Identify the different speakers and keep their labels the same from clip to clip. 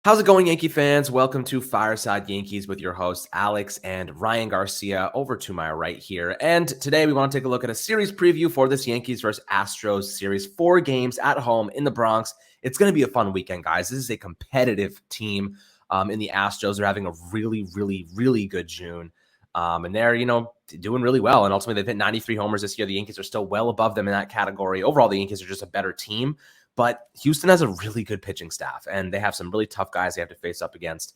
Speaker 1: How's it going, Yankee fans? Welcome to Fireside Yankees with your hosts, Alex and Ryan Garcia, over to my right here. And today we want to take a look at a series preview for this Yankees versus Astros series. 4 games at home in the Bronx. It's going to be a fun weekend, guys. This is a competitive team in the Astros. They're having a really good June. And they're, doing really well. And ultimately, they've hit 93 homers this year. The Yankees are still well above them in that category. Overall, the Yankees are just a better team. But Houston has a really good pitching staff, and they have some really tough guys they have to face up against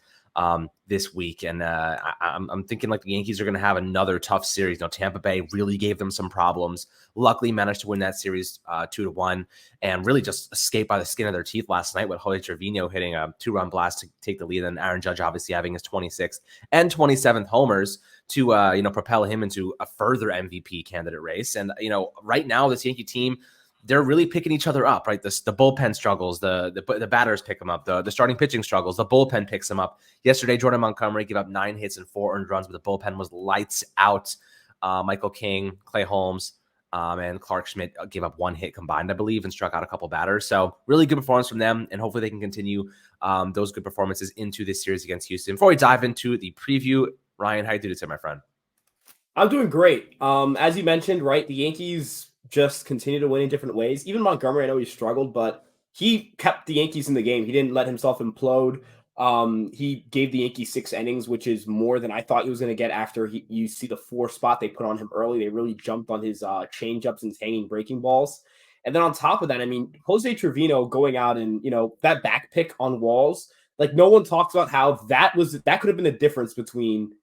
Speaker 1: this week. And I'm thinking like the Yankees are going to have another tough series. Tampa Bay really gave them some problems. Luckily, managed to win that series 2-1, and really just escaped by the skin of their teeth last night with Jose Trevino hitting a 2-run blast to take the lead, and Aaron Judge obviously having his 26th and 27th homers to propel him into a further MVP candidate race. And right now this Yankee team, they're really picking each other up, right? The bullpen struggles, the batters pick them up, the starting pitching struggles, the bullpen picks them up. Yesterday, Jordan Montgomery gave up 9 hits and 4 earned runs, but the bullpen was lights out. Michael King, Clay Holmes, and Clark Schmidt gave up 1 hit combined, I believe, and struck out a couple batters. So really good performance from them, and hopefully they can continue those good performances into this series against Houston. Before we dive into the preview, Ryan, how you doing today, my friend?
Speaker 2: I'm doing great. As you mentioned, right, the Yankees just continue to win in different ways. Even Montgomery, I know he struggled, but he kept the Yankees in the game. He didn't let himself implode. He gave the Yankees 6 innings, which is more than I thought he was going to get after you see the 4 spot they put on him early. They really jumped on his changeups and his hanging breaking balls. And then on top of that, I mean, Jose Trevino going out and, that back pick on Walls, like no one talks about how that could have been the difference between,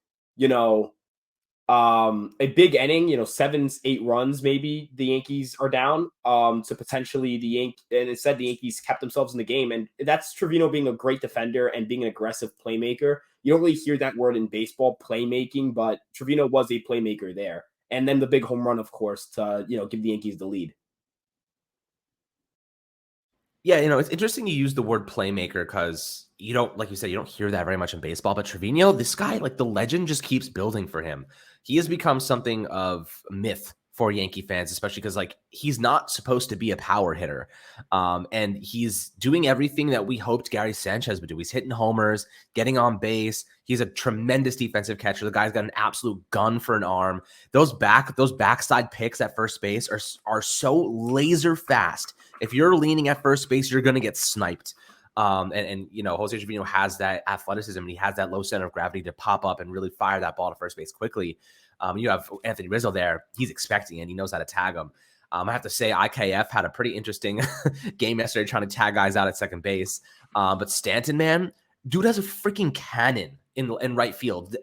Speaker 2: a big inning, 7-8 runs, maybe the Yankees are down to potentially and instead the Yankees kept themselves in the game. And that's Trevino being a great defender and being an aggressive playmaker. You don't really hear that word in baseball, playmaking, but Trevino was a playmaker there. And then the big home run, of course, to, give the Yankees the lead.
Speaker 1: Yeah, it's interesting you use the word playmaker because you don't, like you said, you don't hear that very much in baseball. But Trevino, this guy, like the legend just keeps building for him. He has become something of a myth for Yankee fans, especially because like he's not supposed to be a power hitter. And he's doing everything that we hoped Gary Sanchez would do. He's hitting homers, getting on base. He's a tremendous defensive catcher. The guy's got an absolute gun for an arm. Those backside picks at first base are so laser fast. If you're leaning at first base, you're going to get sniped. Jose Trevino has that athleticism, and he has that low center of gravity to pop up and really fire that ball to first base quickly. You have Anthony Rizzo there. He's expecting it. He knows how to tag him. I have to say IKF had a pretty interesting game yesterday trying to tag guys out at second base. But Stanton, man, dude has a freaking cannon in right field.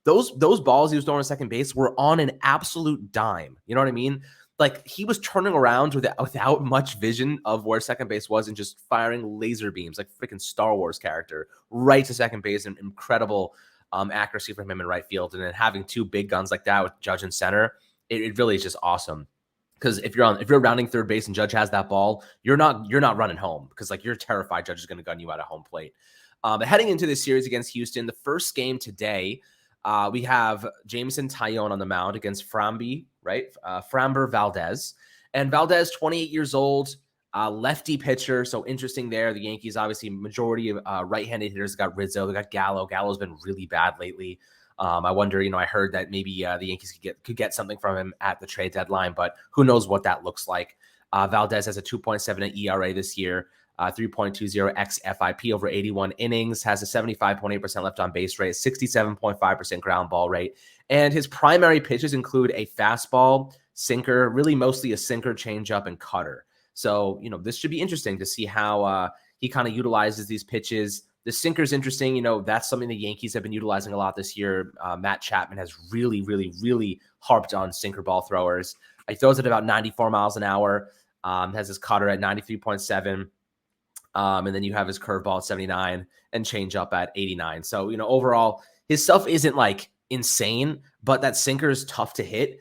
Speaker 1: Those balls he was throwing at second base were on an absolute dime. You know what I mean? Like he was turning around without much vision of where second base was and just firing laser beams like freaking Star Wars character right to second base, and incredible accuracy from him in right field. And then having 2 big guns like that with Judge in center, it really is just awesome. Because if you're rounding third base and Judge has that ball, you're not running home because like you're terrified Judge is going to gun you out of home plate. But heading into this series against Houston, the first game today, we have Jameson Taillon on the mound against Framber Valdez. And Valdez, 28 years old, lefty pitcher. So interesting there. The Yankees, obviously, majority of right-handed hitters. Got Rizzo. They got Gallo. Gallo's been really bad lately. I wonder, I heard that maybe the Yankees could get something from him at the trade deadline, but who knows what that looks like. Valdez has a 2.78 ERA this year. 3.20 xFIP over 81 innings, has a 75.8% left on base rate, 67.5% ground ball rate. And his primary pitches include a fastball, sinker, really mostly a sinker, changeup, and cutter. So, this should be interesting to see how he kind of utilizes these pitches. The sinker is interesting. That's something the Yankees have been utilizing a lot this year. Matt Chapman has really harped on sinker ball throwers. He throws at about 94 miles an hour, has his cutter at 93.7. And then you have his curveball at 79 and changeup at 89. So, overall, his stuff isn't like insane, but that sinker is tough to hit,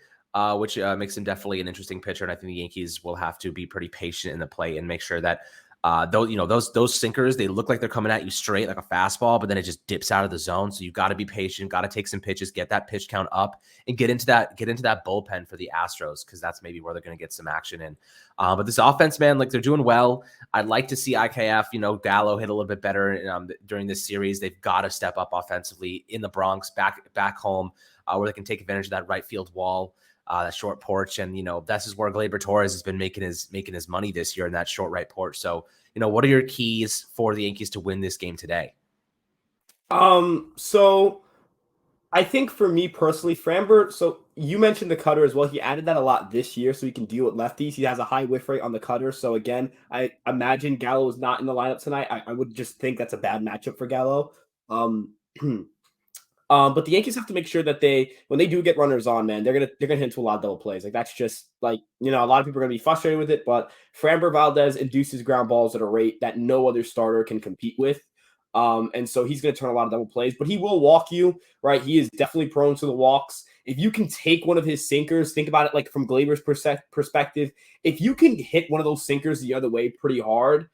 Speaker 1: which makes him definitely an interesting pitcher. And I think the Yankees will have to be pretty patient in the plate and make sure that Those sinkers, they look like they're coming at you straight like a fastball, but then it just dips out of the zone. So you got to be patient, got to take some pitches, get that pitch count up, and get into that bullpen for the Astros, because that's maybe where they're going to get some action in. But this offense, man, like they're doing well. I'd like to see IKF, Gallo hit a little bit better during this series. They've got to step up offensively in the Bronx, back home, where they can take advantage of that right field wall. That short porch, and this is where Gleyber Torres has been making his money this year in that short right porch. So what are your keys for the Yankees to win this game today?
Speaker 2: So I think for me personally, Framber. So you mentioned the cutter as well. He added that a lot this year, so he can deal with lefties. He has a high whiff rate on the cutter. So again, I imagine Gallo is not in the lineup tonight. I would just think that's a bad matchup for Gallo. But the Yankees have to make sure that when they do get runners on, man, they're gonna hit into a lot of double plays. Like that's just like a lot of people are gonna be frustrated with it. But Framber Valdez induces ground balls at a rate that no other starter can compete with. And so he's gonna turn a lot of double plays, but he will walk you, right? He is definitely prone to the walks. If you can take one of his sinkers, think about it like from Gleyber's perspective. If you can hit one of those sinkers the other way pretty hard,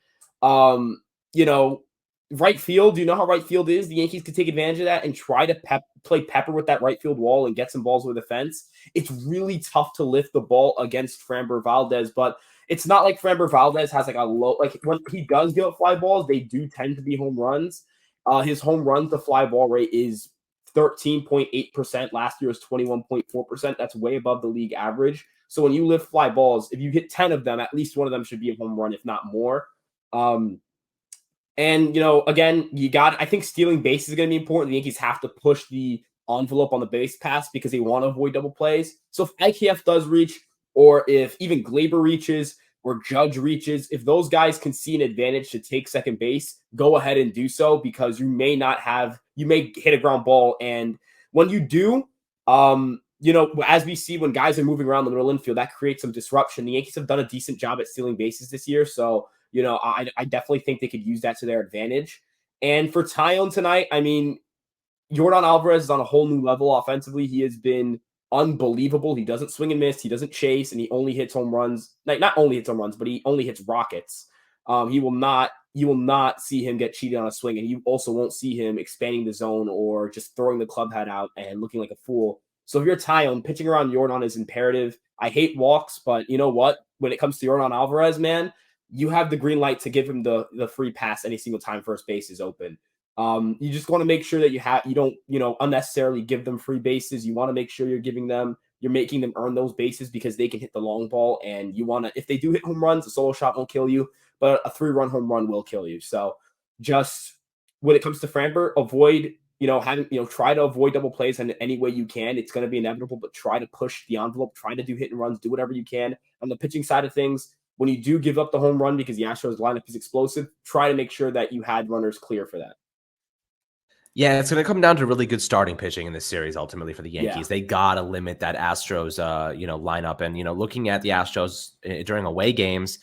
Speaker 2: right field, you know how right field is? The Yankees could take advantage of that and try to play pepper with that right field wall and get some balls over the fence. It's really tough to lift the ball against Framber Valdez, but it's not like Framber Valdez has like a low, like when he does give up fly balls, they do tend to be home runs. His home run to fly ball rate is 13.8%. Last year was 21.4%. That's way above the league average. So when you lift fly balls, if you hit 10 of them, at least one of them should be a home run, if not more. And, again, I think stealing bases is going to be important. The Yankees have to push the envelope on the base pass because they want to avoid double plays. So if IKF does reach, or if even Gleyber reaches, or Judge reaches, if those guys can see an advantage to take second base, go ahead and do so, because you may hit a ground ball. And when you do, as we see when guys are moving around the middle infield, that creates some disruption. The Yankees have done a decent job at stealing bases this year. So, I definitely think they could use that to their advantage. And for Taillon tonight, I mean, Yordan Alvarez is on a whole new level offensively. He has been unbelievable. He doesn't swing and miss. He doesn't chase, and he only hits home runs. Like, not only hits home runs, but he only hits rockets. You will not see him get cheated on a swing, and you also won't see him expanding the zone or just throwing the club head out and looking like a fool. So if you're Taillon, pitching around Yordan is imperative. I hate walks, but you know what? When it comes to Yordan Alvarez, man, you have the green light to give him the free pass any single time first base is open. You just want to make sure that you don't, unnecessarily give them free bases. You want to make sure you're making them earn those bases, because they can hit the long ball. And if they do hit home runs, a solo shot won't kill you, but a 3-run home run will kill you. So just when it comes to Framber, try to avoid double plays in any way you can. It's going to be inevitable, but try to push the envelope, try to do hit and runs, do whatever you can. On the pitching side of things, when you do give up the home run because the Astros lineup is explosive, try to make sure that you had runners clear for that.
Speaker 1: Yeah, it's going to come down to really good starting pitching in this series ultimately for the Yankees.
Speaker 2: Yeah.
Speaker 1: They got to limit that Astros, lineup. And, looking at the Astros during away games,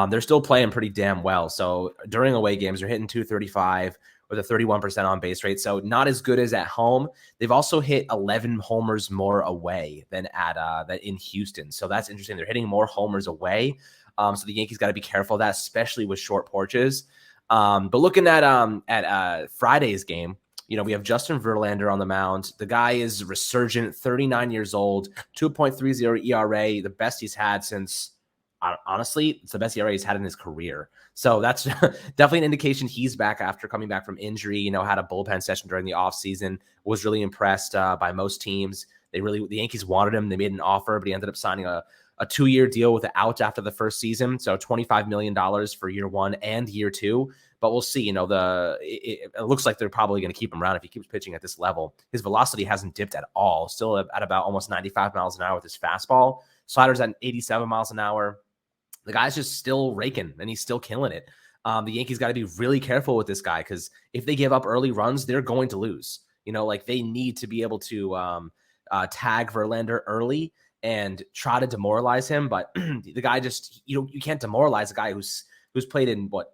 Speaker 1: they're still playing pretty damn well. So during away games, they're hitting 235 with a 31% on base rate. So not as good as at home. They've also hit 11 homers more away than in Houston. So that's interesting. They're hitting more homers away. So the Yankees got to be careful of that, especially with short porches. But looking at Friday's game, we have Justin Verlander on the mound. The guy is resurgent, 39 years old, 2.30 ERA, the best he's had since, honestly, it's the best ERA he's had in his career. So that's definitely an indication he's back after coming back from injury, had a bullpen session during the offseason, was really impressed by most teams. The Yankees wanted him. They made an offer, but he ended up signing a 2-year deal with an out after the first season. So $25 million for year 1 and year 2. But we'll see. It looks like they're probably going to keep him around if he keeps pitching at this level. His velocity hasn't dipped at all. Still at about almost 95 miles an hour with his fastball. Sliders at 87 miles an hour. The guy's just still raking, and he's still killing it. The Yankees got to be really careful with this guy, because if they give up early runs, they're going to lose. They need to be able to tag Verlander early and try to demoralize him. But the guy just, you can't demoralize a guy who's played in what,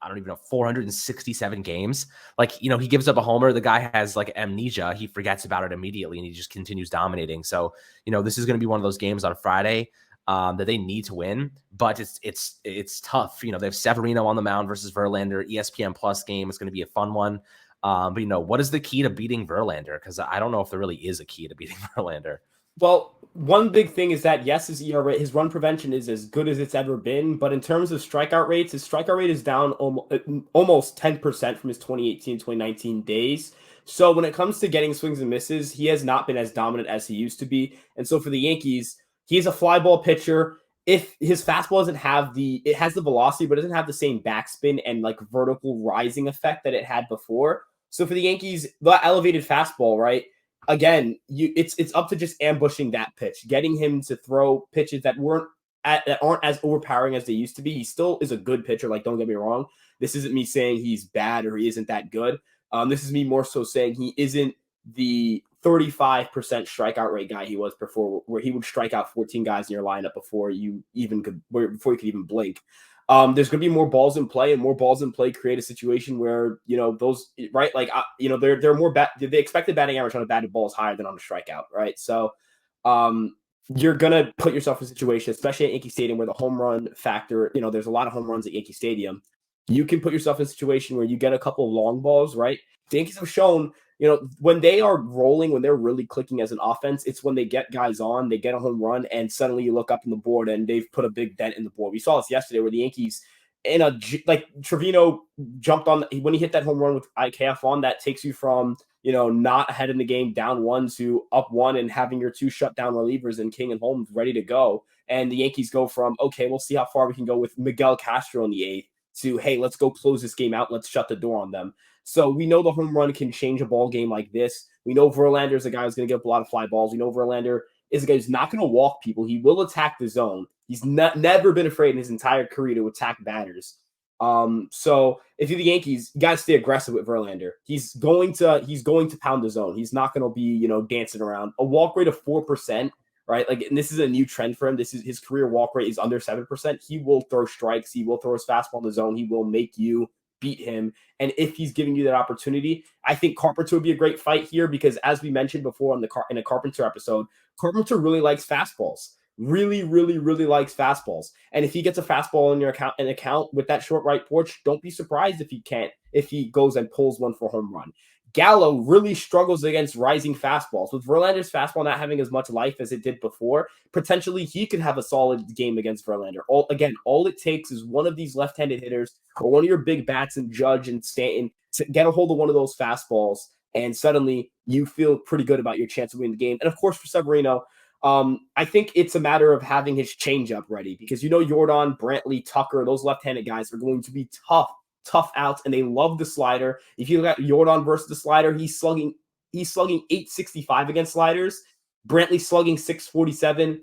Speaker 1: I don't even know, 467 games. He gives up a homer. The guy has amnesia. He forgets about it immediately, and he just continues dominating. So, this is going to be one of those games on Friday. that they need to win, but it's tough. They have Severino on the mound versus Verlander. ESPN Plus game is going to be a fun one. But what is the key to beating Verlander? Because I don't know if there really is a key to beating Verlander.
Speaker 2: Well, one big thing is that yes, his ERA, his run prevention is as good as it's ever been, but in terms of strikeout rates, his strikeout rate is down almost 10% from his 2018, 2019 days. So when it comes to getting swings and misses, he has not been as dominant as he used to be. And so for the Yankees, he's a fly ball pitcher. If his fastball it has the velocity, but it doesn't have the same backspin and like vertical rising effect that it had before. So for the Yankees, the elevated fastball, right? Again, it's up to just ambushing that pitch, getting him to throw pitches that aren't as overpowering as they used to be. He still is a good pitcher. Like, don't get me wrong. This isn't me saying he's bad or he isn't that good. This is me more so saying he isn't the 35% strikeout rate guy he was before, where he would strike out 14 guys in your lineup before you could even blink. There's going to be more balls in play, and more balls in play create a situation where, those, right? Like, they're more the expected batting average on a batted ball is higher than on a strikeout, right? So, you're going to put yourself in a situation, especially at Yankee Stadium, where the home run factor, there's a lot of home runs at Yankee Stadium. You can put yourself in a situation where you get a couple of long balls, right? The Yankees have shown, when they are rolling, when they're really clicking as an offense, it's when they get guys on, they get a home run, and suddenly you look up in the board and they've put a big dent in the board. We saw this yesterday where the Yankees, Trevino jumped on when he hit that home run with IKF on, that takes you from, not ahead in the game, down 1 to up 1, and having your 2 shutdown relievers and King and Holmes ready to go. And the Yankees go from, okay, we'll see how far we can go with Miguel Castro in the 8th to, hey, let's go close this game out. Let's shut the door on them. So we know the home run can change a ball game like this. We know Verlander is a guy who's going to get up a lot of fly balls. We know Verlander is a guy who's not going to walk people. He will attack the zone. He's never been afraid in his entire career to attack batters. So if you're the Yankees, you got to stay aggressive with Verlander. He's going to pound the zone. He's not going to be, dancing around. A walk rate of 4%, right? Like, and this is a new trend for him. This is his career walk rate is under 7%. He will throw strikes. He will throw his fastball in the zone. He will make you beat him. And if he's giving you that opportunity, I think Carpenter would be a great fight here, because as we mentioned before in a Carpenter episode, Carpenter really likes fastballs. Really, really, really likes fastballs. And if he gets a fastball in your account with that short right porch, don't be surprised if he goes and pulls one for a home run. Gallo really struggles against rising fastballs. With Verlander's fastball not having as much life as it did before, potentially he could have a solid game against Verlander. All it takes is one of these left-handed hitters or one of your big bats and Judge and Stanton to get a hold of one of those fastballs, and suddenly you feel pretty good about your chance of winning the game. And of course, for Severino, I think it's a matter of having his changeup ready, because Jordan, Brantley, Tucker, those left-handed guys are going to be tough outs, and they love the slider. If you look at Jordan versus the slider, he's slugging 865 against sliders. Brantley slugging 647.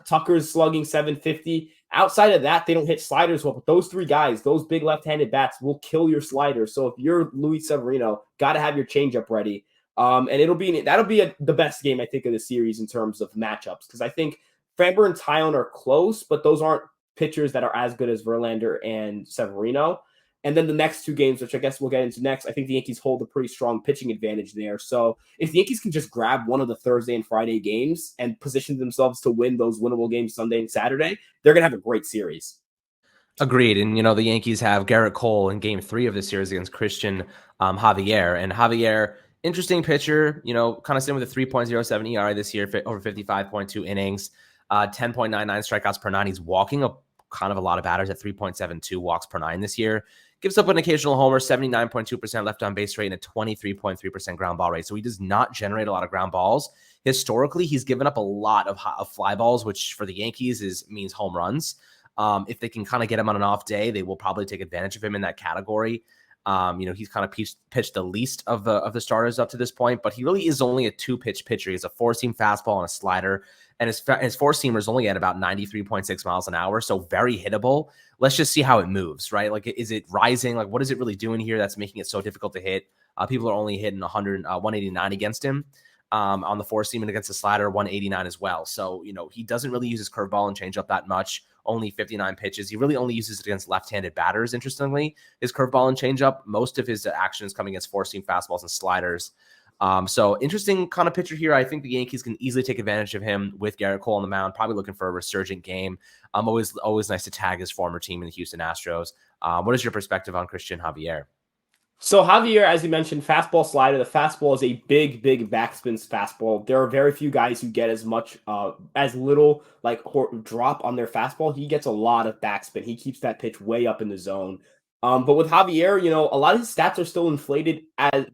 Speaker 2: Tucker's slugging 750. Outside of that, they don't hit sliders well. But those 3 guys, those big left-handed bats, will kill your slider. So if you're Luis Severino, got to have your changeup ready. And that'll be the best game, I think, of the series in terms of matchups, because I think Framber and Tyone are close, but those aren't pitchers that are as good as Verlander and Severino. And then the next 2 games, which I guess we'll get into next, I think the Yankees hold a pretty strong pitching advantage there. So if the Yankees can just grab one of the Thursday and Friday games and position themselves to win those winnable games Sunday and Saturday, they're going to have a great series.
Speaker 1: Agreed. And, the Yankees have Garrett Cole in game 3 of the series against Christian Javier. And Javier, interesting pitcher, kind of sitting with a 3.07 ERA this year, over 55.2 innings, 10.99 strikeouts per 9. He's walking kind of a lot of batters at 3.72 walks per 9 this year. Gives up an occasional homer, 79.2% left on base rate, and a 23.3% ground ball rate. So he does not generate a lot of ground balls. Historically, he's given up a lot of fly balls, which for the Yankees means home runs. If they can kind of get him on an off day, they will probably take advantage of him in that category. He's kind of pitched the least of the starters up to this point, but he really is only a 2-pitch pitcher. He has a 4-seam fastball and a slider, and his 4-seamer is only at about 93.6 miles an hour, so very hittable. Let's just see how it moves, right? Like, is it rising? Like, what is it really doing here that's making it so difficult to hit? People are only hitting 189 against him on the 4-seam, and against the slider, 189 as well. So, he doesn't really use his curveball and changeup that much. Only 59 pitches. He really only uses it against left-handed batters, interestingly. His curveball and changeup, most of his action is coming against 4-seam fastballs and sliders. So interesting kind of pitcher here. I think the Yankees can easily take advantage of him with Garrett Cole on the mound, probably looking for a resurgent game. Always nice to tag his former team in the Houston Astros. What is your perspective on Christian Javier?
Speaker 2: So Javier, as you mentioned, fastball slider. The fastball is a big backspin fastball. There are very few guys who get as little like drop on their fastball. He gets a lot of backspin. He keeps that pitch way up in the zone. But with Javier, a lot of his stats are still inflated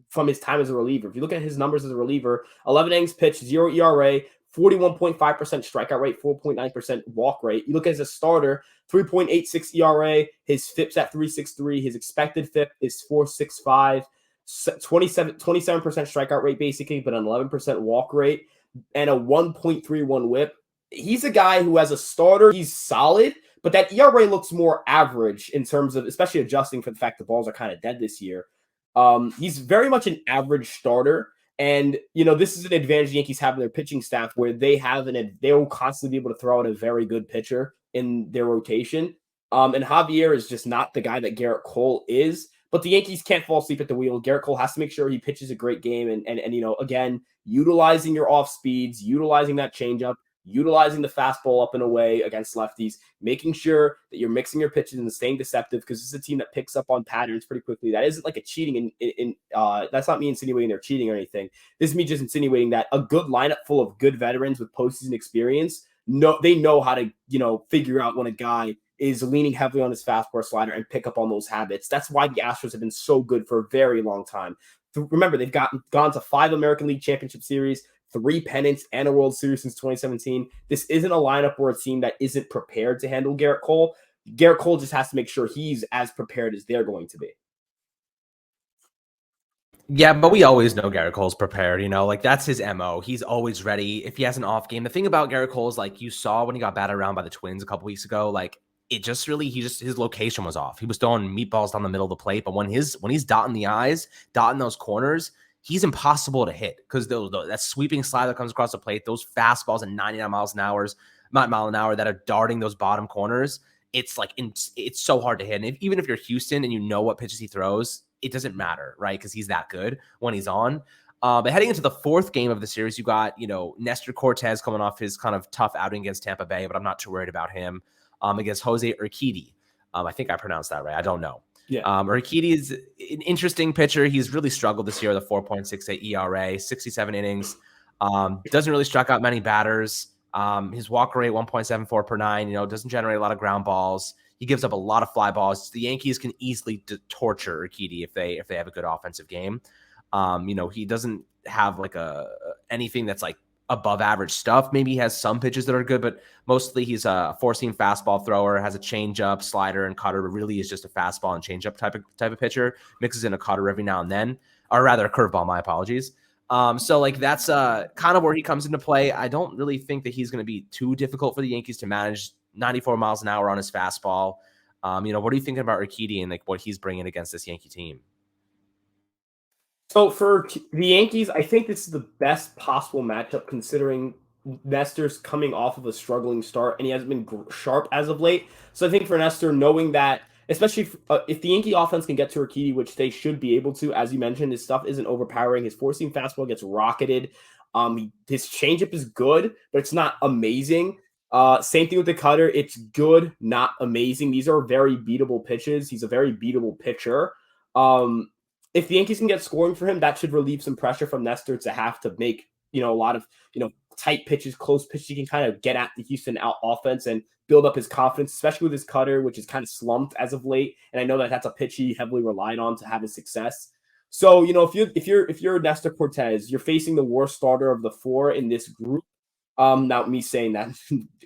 Speaker 2: from his time as a reliever. If you look at his numbers as a reliever, 11 innings pitched, 0 ERA, 41.5% strikeout rate, 4.9% walk rate. You look at as a starter, 3.86 ERA. His FIP's at 3.63. His expected FIP is 4.65. 27% strikeout rate, basically, but an 11% walk rate and a 1.31 whip. He's a guy who, as a starter, he's solid, but that ERA looks more average in terms of, especially adjusting for the fact the balls are kind of dead this year. He's very much an average starter. And, this is an advantage the Yankees have in their pitching staff where they will constantly be able to throw out a very good pitcher in their rotation. And Javier is just not the guy that Garrett Cole is. But the Yankees can't fall asleep at the wheel. Garrett Cole has to make sure he pitches a great game and again, utilizing your off speeds, utilizing that changeup, utilizing the fastball up and away against lefties, making sure that you're mixing your pitches and staying deceptive because this is a team that picks up on patterns pretty quickly. That isn't like a cheating that's not me insinuating they're cheating or anything. This is me just insinuating that a good lineup full of good veterans with postseason experience, they know how to, figure out when a guy is leaning heavily on his fastball slider and pick up on those habits. That's why the Astros have been so good for a very long time. Remember, they've gone to 5 American League Championship Series, 3 pennants, and a World Series since 2017. This isn't a lineup or a team that isn't prepared to handle Garrett Cole. Garrett Cole just has to make sure he's as prepared as they're going to be.
Speaker 1: Yeah, but we always know Garrett Cole's prepared, that's his MO. He's always ready. If he has an off game, the thing about Garrett Cole is you saw when he got batted around by the Twins a couple weeks ago, his location was off. He was throwing meatballs down the middle of the plate, but when he's dotting the I's, dotting those corners, he's impossible to hit because that sweeping slide that comes across the plate, those fastballs at 99 miles an hour that are darting those bottom corners, it's so hard to hit. And even if you're Houston and you know what pitches he throws, it doesn't matter, right? Because he's that good when he's on. But heading into the 4th game of the series, you got, Nestor Cortez coming off his kind of tough outing against Tampa Bay, but I'm not too worried about him. Against Jose Urquidy. I think I pronounced that right. I don't know.
Speaker 2: Yeah.
Speaker 1: Urquidy is an interesting pitcher. He's really struggled this year with a 4.68 ERA, 67 innings. Doesn't really strike out many batters. His walk rate, 1.74 per 9, doesn't generate a lot of ground balls. He gives up a lot of fly balls. The Yankees can easily torture Urquidy if they have a good offensive game. He doesn't have anything that's above average stuff. Maybe he has some pitches that are good, but mostly he's a 4-seam fastball thrower, has a changeup, slider, and cutter, but really is just a fastball and changeup type of pitcher. Mixes in a cutter every now and then, or rather a curveball, my apologies. So that's kind of where he comes into play. I don't really think that he's going to be too difficult for the Yankees to manage. 94 miles an hour on his fastball. What are you thinking about Urquidy and what he's bringing against this Yankee team?
Speaker 2: So for the Yankees, I think this is the best possible matchup considering Nestor's coming off of a struggling start and he hasn't been sharp as of late. So I think for Nestor, knowing that, especially if the Yankee offense can get to Urquidy, which they should be able to, as you mentioned, his stuff isn't overpowering. His 4-seam fastball gets rocketed. His changeup is good, but it's not amazing. Same thing with the cutter. It's good, not amazing. These are very beatable pitches. He's a very beatable pitcher. If the Yankees can get scoring for him, that should relieve some pressure from Nestor to have to make, a lot of, tight pitches, close pitches. He can kind of get at the Houston offense and build up his confidence, especially with his cutter, which is kind of slumped as of late. And I know that that's a pitch he heavily relied on to have his success. So, if you're Nestor Cortez, you're facing the worst starter of the 4 in this group. Not me saying that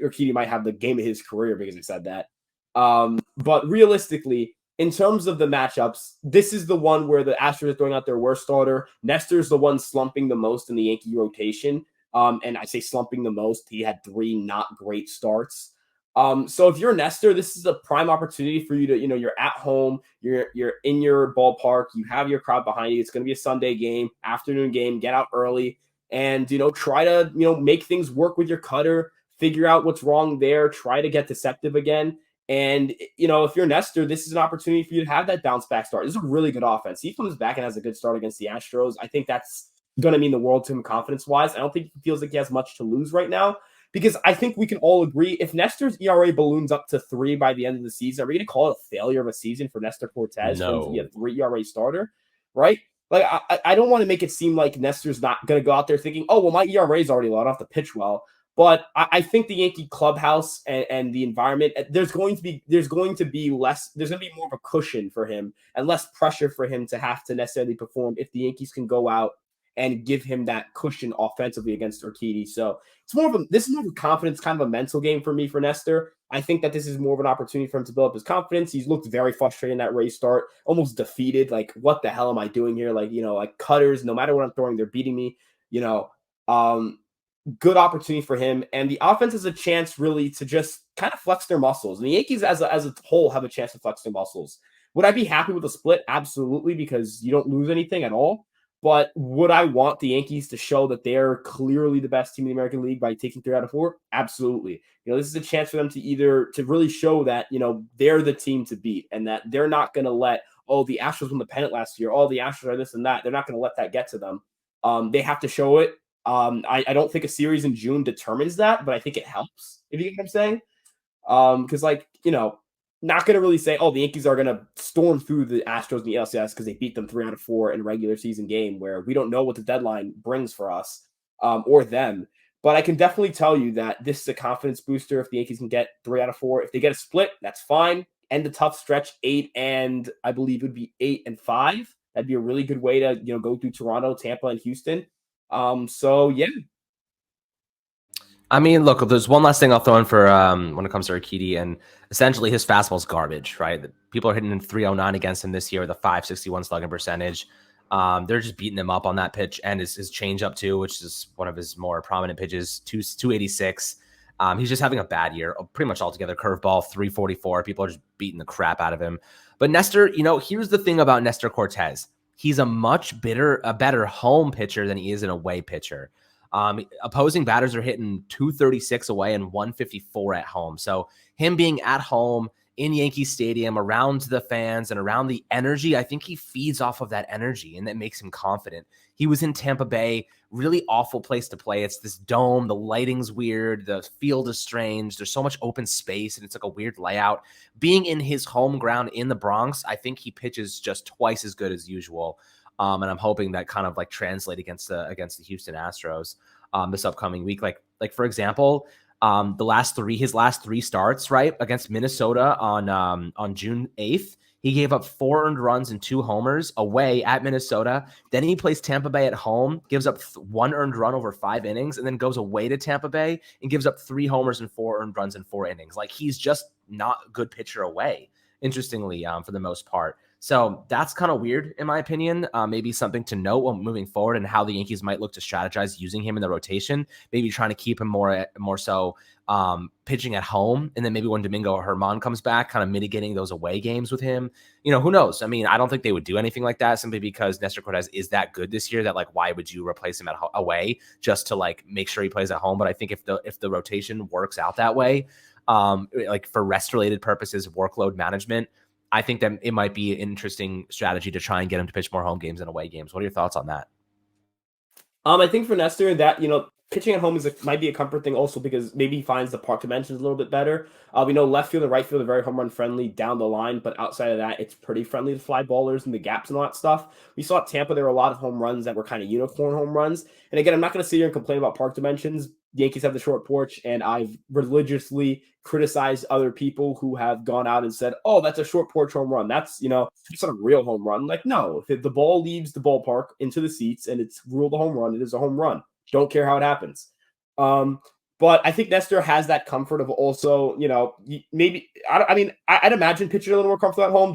Speaker 2: Urquidy might have the game of his career because he said that. But realistically, in terms of the matchups, this is the one where the Astros are throwing out their worst starter. Nestor's the one slumping the most in the Yankee rotation. And I say slumping the most. He had 3 not great starts. So if you're Nestor, this is a prime opportunity for you to, you're at home, you're in your ballpark, you have your crowd behind you. It's going to be a Sunday game, afternoon game, get out early and, try to, make things work with your cutter, figure out what's wrong there, try to get deceptive again. And, if you're Nestor, this is an opportunity for you to have that bounce back start. This is a really good offense. He comes back and has a good start against the Astros. I think that's going to mean the world to him confidence wise. I don't think he feels like he has much to lose right now, because I think we can all agree if Nestor's ERA balloons up to 3 by the end of the season, are we going to call it a failure of a season for Nestor Cortes for him to be a
Speaker 1: No.
Speaker 2: 3 ERA starter? Right? Like, I don't want to make it seem like Nestor's not going to go out there thinking, oh, well, my ERA is already low. I don't have to pitch well. But I think the Yankee clubhouse and the environment, there's going to be less, there's going to be more of a cushion for him and less pressure for him to have to necessarily perform if the Yankees can go out and give him that cushion offensively against Urquidy. So this is more of a confidence, kind of a mental game for me for Nestor. I think that this is more of an opportunity for him to build up his confidence. He's looked very frustrated in that Rays start, almost defeated. Like, what the hell am I doing here? Like, like cutters, no matter what I'm throwing, they're beating me, good opportunity for him. And the offense has a chance really to just kind of flex their muscles. And the Yankees as a whole have a chance to flex their muscles. Would I be happy with a split? Absolutely, because you don't lose anything at all. But would I want the Yankees to show that they're clearly the best team in the American League by taking 3 out of 4? Absolutely. This is a chance for them to really show that, they're the team to beat and that they're not going to let, oh, the Astros won the pennant last year. Oh, the Astros are this and that. They're not going to let that get to them. They have to show it. I don't think a series in June determines that, but I think it helps, if you get what I'm saying. Because not going to really say, oh, the Yankees are going to storm through the Astros in the LCS because they beat them 3 out of 4 in a regular season game where we don't know what the deadline brings for us or them. But I can definitely tell you that this is a confidence booster if the Yankees can get 3 out of 4. If they get a split, that's fine. End the tough stretch 8 and I believe it would be 8 and 5. That'd be a really good way to go through Toronto, Tampa, and Houston. So yeah.
Speaker 1: I mean, look, there's one last thing I'll throw in for when it comes to Urquidy, and essentially his fastball's garbage, right? People are hitting in 309 against him this year with a 561 slugging percentage. They're just beating him up on that pitch, and his changeup too, which is one of his more prominent pitches, 286. He's just having a bad year, pretty much altogether. Curveball, 344. People are just beating the crap out of him. But Nestor, here's the thing about Nestor Cortes. He's a much better home pitcher than he is an away pitcher. Opposing batters are hitting 236 away and 154 at home. So him being at home in Yankee Stadium around the fans and around the energy, I think he feeds off of that energy and that makes him confident. He was in Tampa Bay, really awful place to play. It's this dome. The lighting's weird. The field is strange. There's so much open space and it's like a weird layout. Being in his home ground in the Bronx, I think he pitches just twice as good as usual. And I'm hoping that kind of like translate against the Houston Astros this upcoming week. Like for example, his last three starts, right, against Minnesota on June 8th, he gave up 4 earned runs and 2 homers away at Minnesota. Then he plays Tampa Bay at home, gives up 1 earned run over 5 innings, and then goes away to Tampa Bay and gives up 3 homers and 4 earned runs in 4 innings. Like, he's just not a good pitcher away, interestingly, for the most part. So that's kind of weird, in my opinion. Maybe something to note when moving forward and how the Yankees might look to strategize using him in the rotation. Maybe trying to keep him more so pitching at home. And then maybe when Domingo Germán comes back, kind of mitigating those away games with him. Who knows? I mean, I don't think they would do anything like that simply because Nestor Cortes is that good this year that, like, why would you replace him away just to, like, make sure he plays at home? But I think if the rotation works out that way, like for rest-related purposes, workload management, I think that it might be an interesting strategy to try and get him to pitch more home games than away games. What are your thoughts on that?
Speaker 2: I think for Nestor that, pitching at home might be a comfort thing also because maybe he finds the park dimensions a little bit better. We know left field and right field are very home run friendly down the line, but outside of that, it's pretty friendly to fly ballers and the gaps and all that stuff. We saw at Tampa, there were a lot of home runs that were kind of unicorn home runs. And again, I'm not going to sit here and complain about park dimensions. The Yankees have the short porch, and I've religiously criticized other people who have gone out and said, oh, that's a short porch home run. That's, it's not a real home run. Like, no, if the ball leaves the ballpark into the seats and it's ruled a home run, it is a home run. Don't care how it happens. But I think Nestor has that comfort of also, maybe, I'd imagine pitching a little more comfortable at home.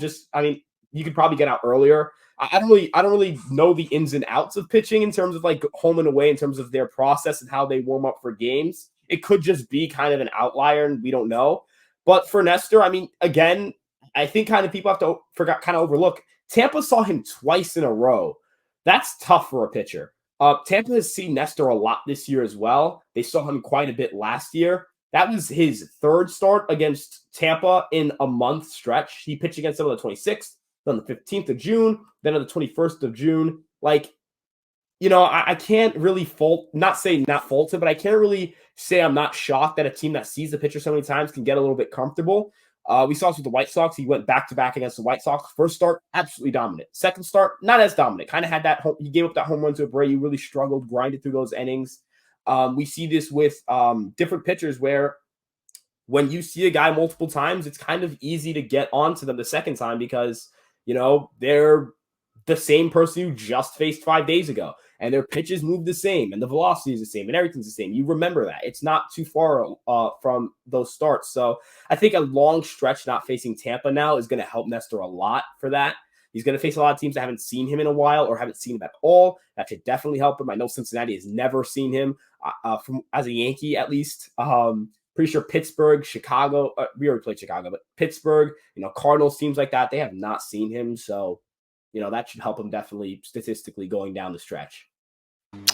Speaker 2: You could probably get out earlier. I don't really know the ins and outs of pitching in terms of like home and away in terms of their process and how they warm up for games. It could just be kind of an outlier and we don't know. But for Nestor, again, I think kind of people have to overlook. Tampa saw him twice in a row. That's tough for a pitcher. Tampa has seen Nestor a lot this year as well. They saw him quite a bit last year. That was his 3rd start against Tampa in a month stretch. He pitched against them on the 26th, then the 15th of June, then on the 21st of June. Like, I can't really not say not fault it, but I can't really say I'm not shocked that a team that sees the pitcher so many times can get a little bit comfortable. We saw this with the White Sox. He went back to back against the White Sox. First start, absolutely dominant. Second start, not as dominant. Kind of had that. He gave up that home run to Abreu. Really struggled, grinded through those innings. We see this with different pitchers where when you see a guy multiple times, it's kind of easy to get onto them the second time because they're the same person you just faced 5 days ago, and their pitches move the same, and the velocity is the same, and everything's the same. You remember that. It's not too far from those starts. So I think a long stretch not facing Tampa now is going to help Nestor a lot for that. He's going to face a lot of teams that haven't seen him in a while or haven't seen him at all. That should definitely help him. I know Cincinnati has never seen him from as a Yankee, at least. Pretty sure Pittsburgh, Chicago, we already played Chicago, but Pittsburgh, Cardinals, teams like that, they have not seen him. So that should help him definitely statistically going down the stretch.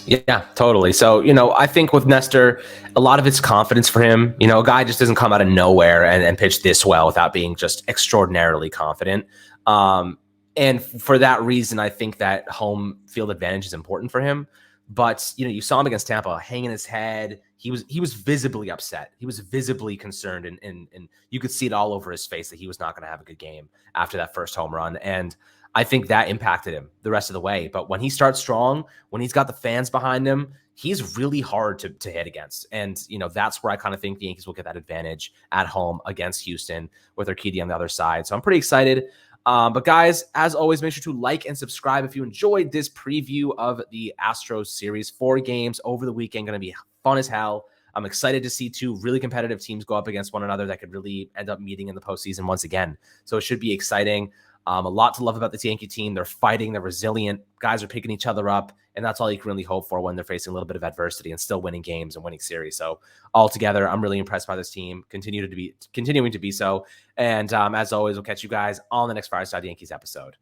Speaker 1: Yeah, totally. So, I think with Nestor, a lot of it's confidence for him. A guy just doesn't come out of nowhere and pitch this well without being just extraordinarily confident. And for that reason, I think that home field advantage is important for him. But, you saw him against Tampa hanging his head. He was visibly upset. He was visibly concerned. And you could see it all over his face that he was not going to have a good game after that first home run. And I think that impacted him the rest of the way. But when he starts strong, when he's got the fans behind him, he's really hard to hit against. And, that's where I kind of think the Yankees will get that advantage at home against Houston with Urquidy on the other side. So I'm pretty excited. But guys, as always, make sure to like and subscribe if you enjoyed this preview of the Astros series. 4 games over the weekend, going to be fun as hell. I'm excited to see 2 really competitive teams go up against one another that could really end up meeting in the postseason once again. So it should be exciting. A lot to love about this Yankee team. They're fighting. They're resilient. Guys are picking each other up. And that's all you can really hope for when they're facing a little bit of adversity and still winning games and winning series. So altogether, I'm really impressed by this team, continuing to be so. And as always, we'll catch you guys on the next Fireside Yankees episode.